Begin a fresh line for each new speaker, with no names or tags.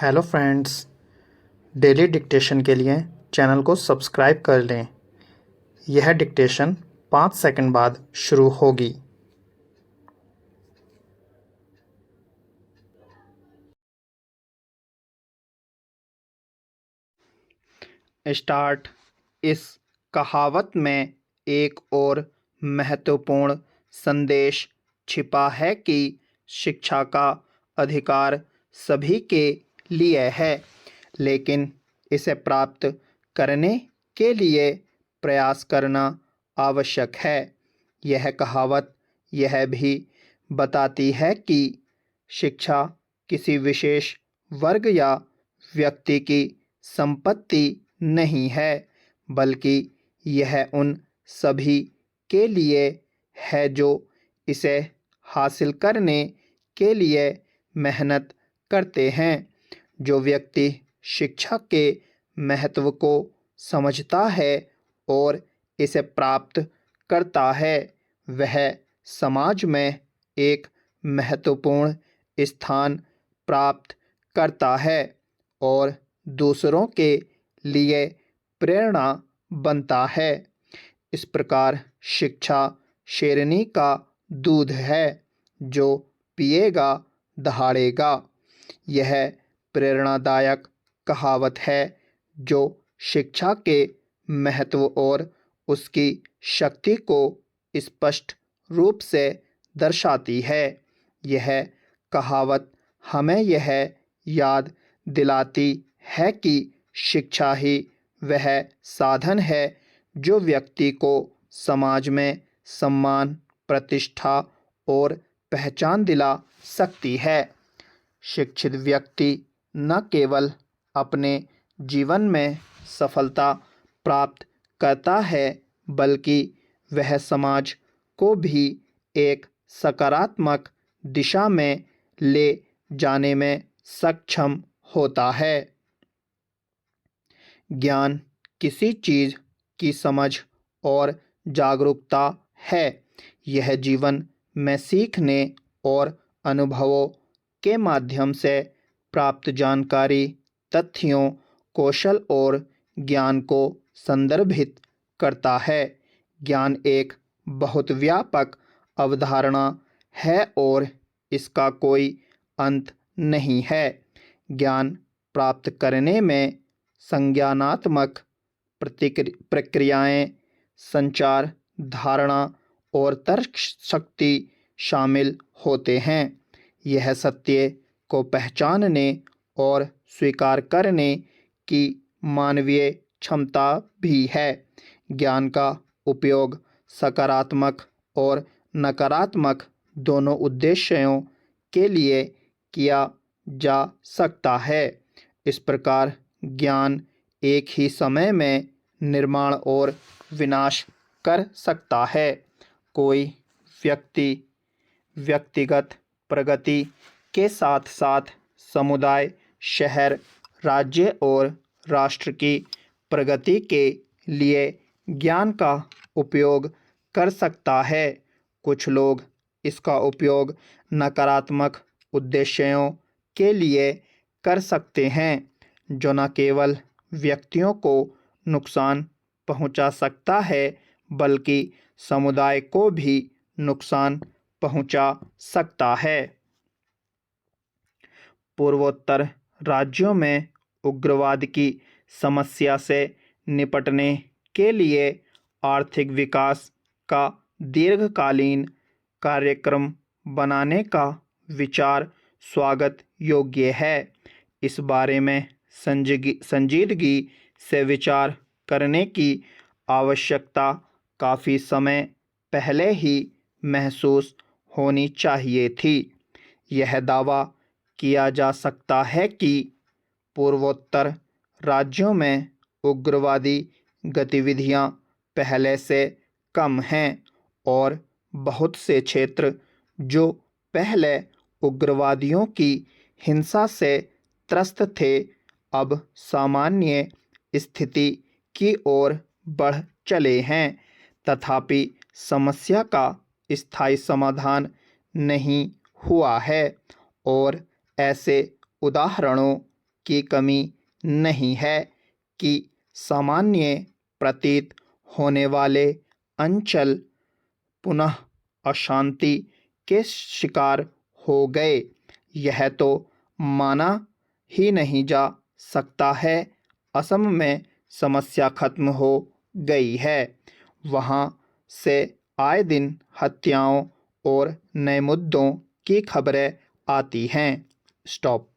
Hello friends, daily dictation के लिए channel को सब्सक्राइब कर लें। यह डिक्टेशन 5 सेकंड बाद शुरू होगी। स्टार्ट। इस कहावत में एक और महत्वपूर्ण संदेश छिपा है कि शिक्षा का अधिकार सभी के लिए है, लेकिन इसे प्राप्त करने के लिए प्रयास करना आवश्यक है। यह कहावत यह भी बताती है कि शिक्षा किसी विशेष वर्ग या व्यक्ति की संपत्ति नहीं है, बल्कि यह उन सभी के लिए है जो इसे हासिल करने के लिए मेहनत करते हैं। जो व्यक्ति शिक्षा के महत्व को समझता है और इसे प्राप्त करता है, वह समाज में एक महत्वपूर्ण स्थान प्राप्त करता है और दूसरों के लिए प्रेरणा बनता है। इस प्रकार शिक्षा शेरनी का दूध है, जो पिएगा दहाड़ेगा। यह प्रेरणादायक कहावत है जो शिक्षा के महत्व और उसकी शक्ति को स्पष्ट रूप से दर्शाती है। यह कहावत हमें यह याद दिलाती है कि शिक्षा ही वह साधन है जो व्यक्ति को समाज में सम्मान, प्रतिष्ठा और पहचान दिला सकती है। शिक्षित व्यक्ति न केवल अपने जीवन में सफलता प्राप्त करता है, बल्कि वह समाज को भी एक सकारात्मक दिशा में ले जाने में सक्षम होता है। ज्ञान किसी चीज़ की समझ और जागरूकता है। यह जीवन में सीखने और अनुभवों के माध्यम से प्राप्त जानकारी, तथ्यों, कौशल और ज्ञान को संदर्भित करता है। ज्ञान एक बहुत व्यापक अवधारणा है और इसका कोई अंत नहीं है। ज्ञान प्राप्त करने में संज्ञानात्मक प्रक्रियाएं, संचार, धारणा और तर्क शक्ति शामिल होते हैं। यह सत्य को पहचानने और स्वीकार करने की मानवीय क्षमता भी है। ज्ञान का उपयोग सकारात्मक और नकारात्मक दोनों उद्देश्यों के लिए किया जा सकता है। इस प्रकार ज्ञान एक ही समय में निर्माण और विनाश कर सकता है। कोई व्यक्ति व्यक्तिगत प्रगति के साथ साथ समुदाय, शहर, राज्य और राष्ट्र की प्रगति के लिए ज्ञान का उपयोग कर सकता है। कुछ लोग इसका उपयोग नकारात्मक उद्देश्यों के लिए कर सकते हैं, जो न केवल व्यक्तियों को नुकसान पहुंचा सकता है, बल्कि समुदाय को भी नुकसान पहुंचा सकता है। पूर्वोत्तर राज्यों में उग्रवाद की समस्या से निपटने के लिए आर्थिक विकास का दीर्घकालीन कार्यक्रम बनाने का विचार स्वागत योग्य है। इस बारे में संजीदगी से विचार करने की आवश्यकता काफ़ी समय पहले ही महसूस होनी चाहिए थी। यह दावा किया जा सकता है कि पूर्वोत्तर राज्यों में उग्रवादी गतिविधियां पहले से कम हैं और बहुत से क्षेत्र जो पहले उग्रवादियों की हिंसा से त्रस्त थे, अब सामान्य स्थिति की ओर बढ़ चले हैं। तथापि समस्या का स्थायी समाधान नहीं हुआ है और ऐसे उदाहरणों की कमी नहीं है कि सामान्य प्रतीत होने वाले अंचल पुनः अशांति के शिकार हो गए। यह तो माना ही नहीं जा सकता है असम में समस्या खत्म हो गई है। वहाँ से आए दिन हत्याओं और नए मुद्दों की खबरें आती हैं। स्टॉप।